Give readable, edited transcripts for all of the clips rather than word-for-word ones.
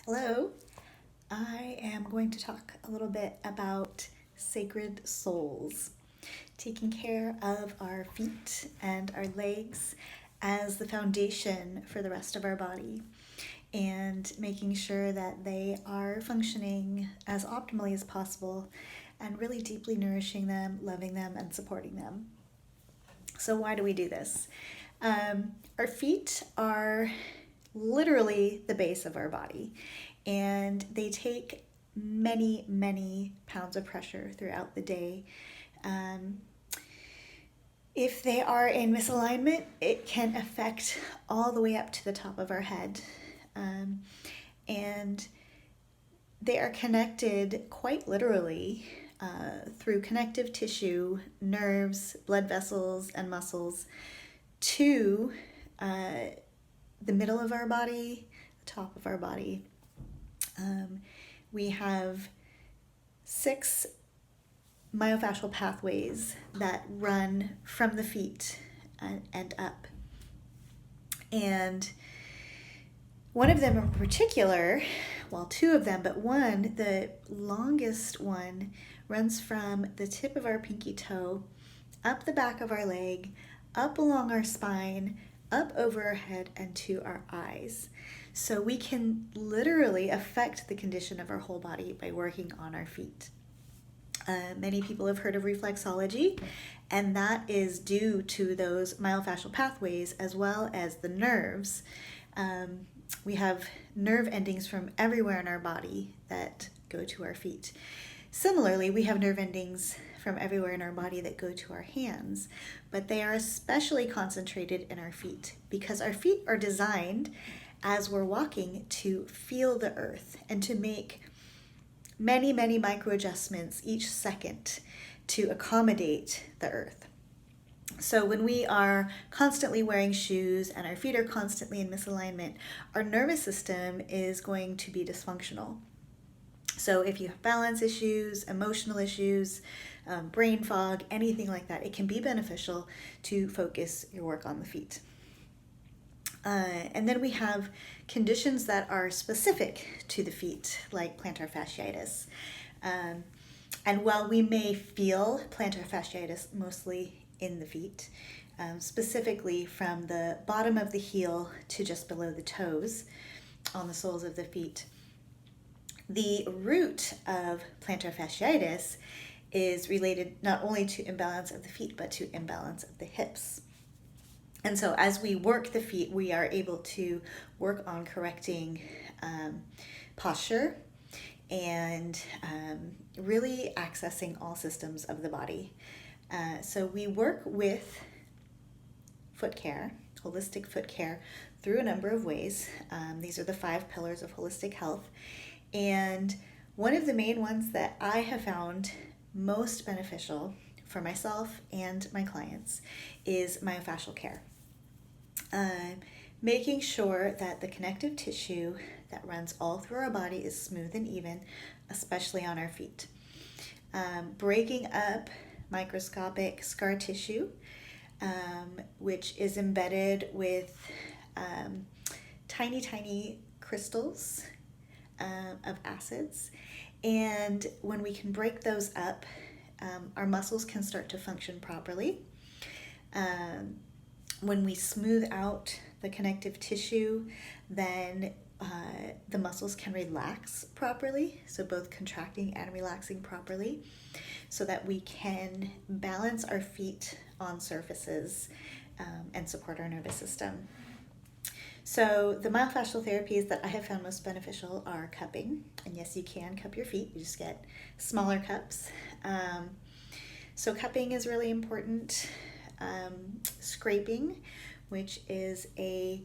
Hello, I am going to talk a little bit about sacred soles, taking care of our feet and our legs as the foundation for the rest of our body, and making sure that they are functioning as optimally as possible and really deeply nourishing them, loving them, and supporting them. So, why do we do this? Our feet are literally the base of our body, and they take many, many pounds of pressure throughout the day. Um, if they are in misalignment, it can affect all the way up to the top of our head. Um, and they are connected quite literally through connective tissue, nerves, blood vessels, and muscles to uh, the middle of our body, the top of our body. We have 6 myofascial pathways that run from the feet and up. And one of them in particular, well, 2 of them, but one, the longest one, runs from the tip of our pinky toe, up the back of our leg, up along our spine, up over our head, and to our eyes. So we can literally affect the condition of our whole body by working on our feet. Many people have heard of reflexology, and that is due to those myofascial pathways as well as the nerves. We have nerve endings from everywhere in our body that go to our feet. Similarly, we have nerve endings from everywhere in our body that go to our hands, but they are especially concentrated in our feet because our feet are designed as we're walking to feel the earth and to make many, many micro adjustments each second to accommodate the earth. So when we are constantly wearing shoes and our feet are constantly in misalignment, our nervous system is going to be dysfunctional. So if you have balance issues, emotional issues, brain fog, anything like that, it can be beneficial to focus your work on the feet. And then we have conditions that are specific to the feet, like plantar fasciitis. And while we may feel plantar fasciitis mostly in the feet, specifically from the bottom of the heel to just below the toes on the soles of the feet, the root of plantar fasciitis is related not only to imbalance of the feet, but to imbalance of the hips. And so as we work the feet, we are able to work on correcting posture and really accessing all systems of the body. So we work with foot care, holistic foot care, through a number of ways. These are the 5 pillars of holistic health. And one of the main ones that I have found most beneficial for myself and my clients is myofascial care. Making sure that the connective tissue that runs all through our body is smooth and even, especially on our feet. Breaking up microscopic scar tissue, which is embedded with tiny, tiny crystals of acids. And when we can break those up, our muscles can start to function properly. When we smooth out the connective tissue, then the muscles can relax properly, so both contracting and relaxing properly, so that we can balance our feet on surfaces and support our nervous system. So the myofascial therapies that I have found most beneficial are cupping. And yes, you can cup your feet. You just get smaller cups. So cupping is really important. Scraping, which is a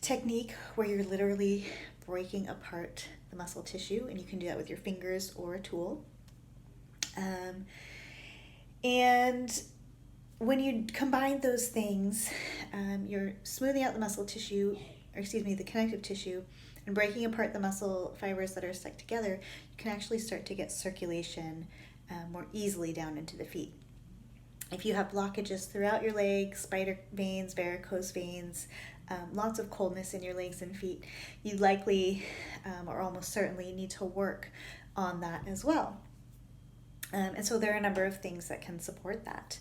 technique where you're literally breaking apart the muscle tissue, and you can do that with your fingers or a tool. And when you combine those things, you're smoothing out the the connective tissue, and breaking apart the muscle fibers that are stuck together, you can actually start to get circulation more easily down into the feet. If you have blockages throughout your legs, spider veins, varicose veins, lots of coldness in your legs and feet, you likely or almost certainly need to work on that as well. And so there are a number of things that can support that.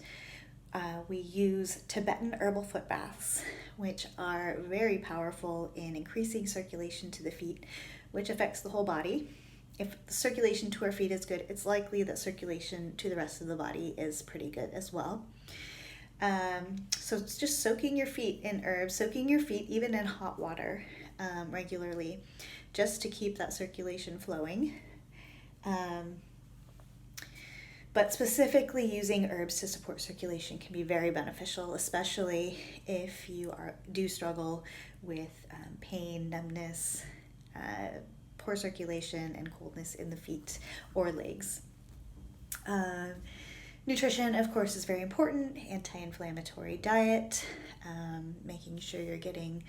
We use Tibetan herbal foot baths, which are very powerful in increasing circulation to the feet, which affects the whole body. If the circulation to our feet is good, it's likely that circulation to the rest of the body is pretty good as well. So it's just soaking your feet in herbs, soaking your feet even in hot water regularly, just to keep that circulation flowing. But specifically using herbs to support circulation can be very beneficial, especially if you do struggle with pain, numbness, poor circulation, and coldness in the feet or legs. Nutrition, of course, is very important. Anti-inflammatory diet, making sure you're getting,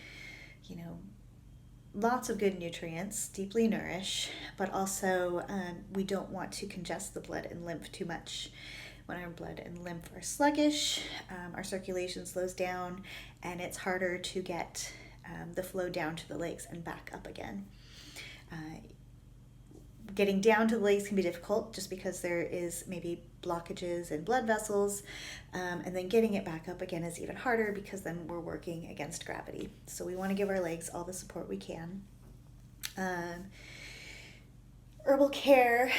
lots of good nutrients, deeply nourish, but also we don't want to congest the blood and lymph too much. When our blood and lymph are sluggish, our circulation slows down, and it's harder to get the flow down to the legs and back up again. Getting down to the legs can be difficult just because there is maybe blockages in blood vessels, and then getting it back up again is even harder because then we're working against gravity. So we want to give our legs all the support we can. Herbal care,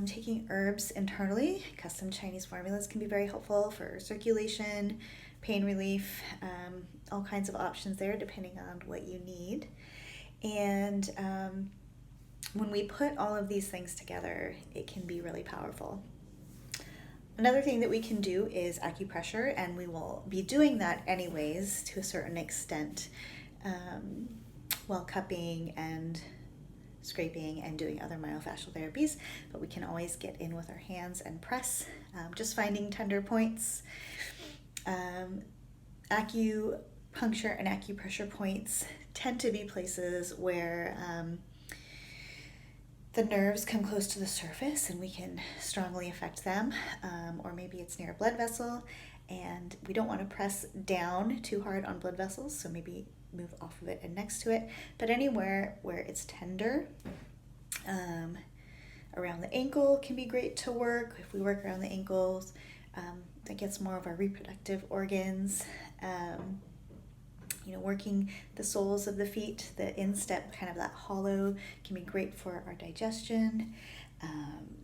taking herbs internally, custom Chinese formulas can be very helpful for circulation, pain relief, all kinds of options there depending on what you need. And when we put all of these things together, it can be really powerful. Another thing that we can do is acupressure, and we will be doing that anyways to a certain extent while cupping and scraping and doing other myofascial therapies, but we can always get in with our hands and press, just finding tender points. Acupuncture and acupressure points tend to be places where the nerves come close to the surface and we can strongly affect them, or maybe it's near a blood vessel and we don't want to press down too hard on blood vessels, so maybe move off of it and next to it, but anywhere where it's tender. Around the ankle can be great to work. If we work around the ankles, that gets more of our reproductive organs. Working the soles of the feet, the instep, kind of that hollow, can be great for our digestion.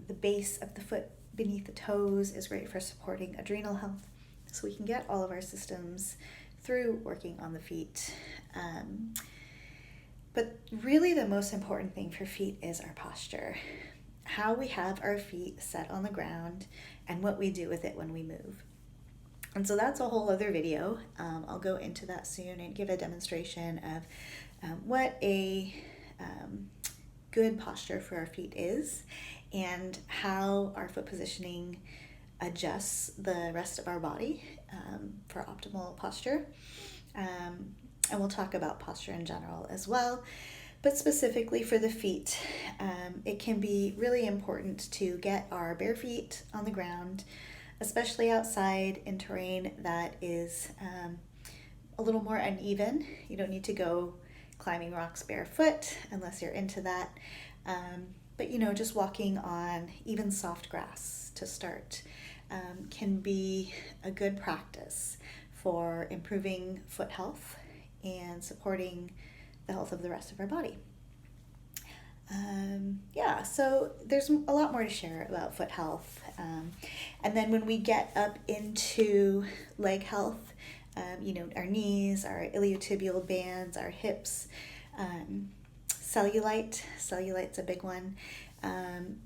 The base of the foot beneath the toes is great for supporting adrenal health. So we can get all of our systems through working on the feet. But really the most important thing for feet is our posture. How we have our feet set on the ground and what we do with it when we move. And so that's a whole other video. I'll go into that soon and give a demonstration of what a good posture for our feet is and how our foot positioning adjusts the rest of our body for optimal posture. And we'll talk about posture in general as well. But specifically for the feet, it can be really important to get our bare feet on the ground, especially outside in terrain that is a little more uneven. You don't need to go climbing rocks barefoot unless you're into that. But just walking on even soft grass to start can be a good practice for improving foot health and supporting the health of the rest of our body. So there's a lot more to share about foot health. And then when we get up into leg health, our knees, our iliotibial bands, our hips, cellulite's a big one.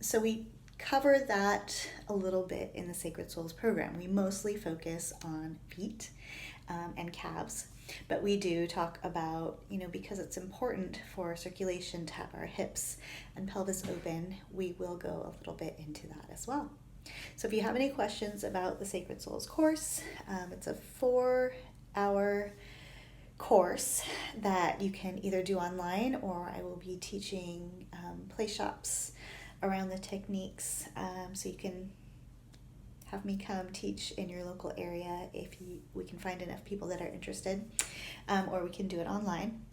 So we cover that a little bit in the Sacred Souls program. We mostly focus on feet and calves. But we do talk about, because it's important for circulation to have our hips and pelvis open, we will go a little bit into that as well. So if you have any questions about the Sacred Souls course, it's a 4-hour course that you can either do online, or I will be teaching play shops around the techniques, so you can have me come teach in your local area if we can find enough people that are interested, or we can do it online.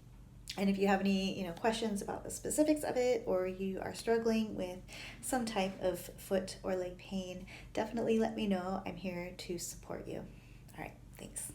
And if you have any, questions about the specifics of it, or you are struggling with some type of foot or leg pain, definitely let me know. I'm here to support you. All right, thanks.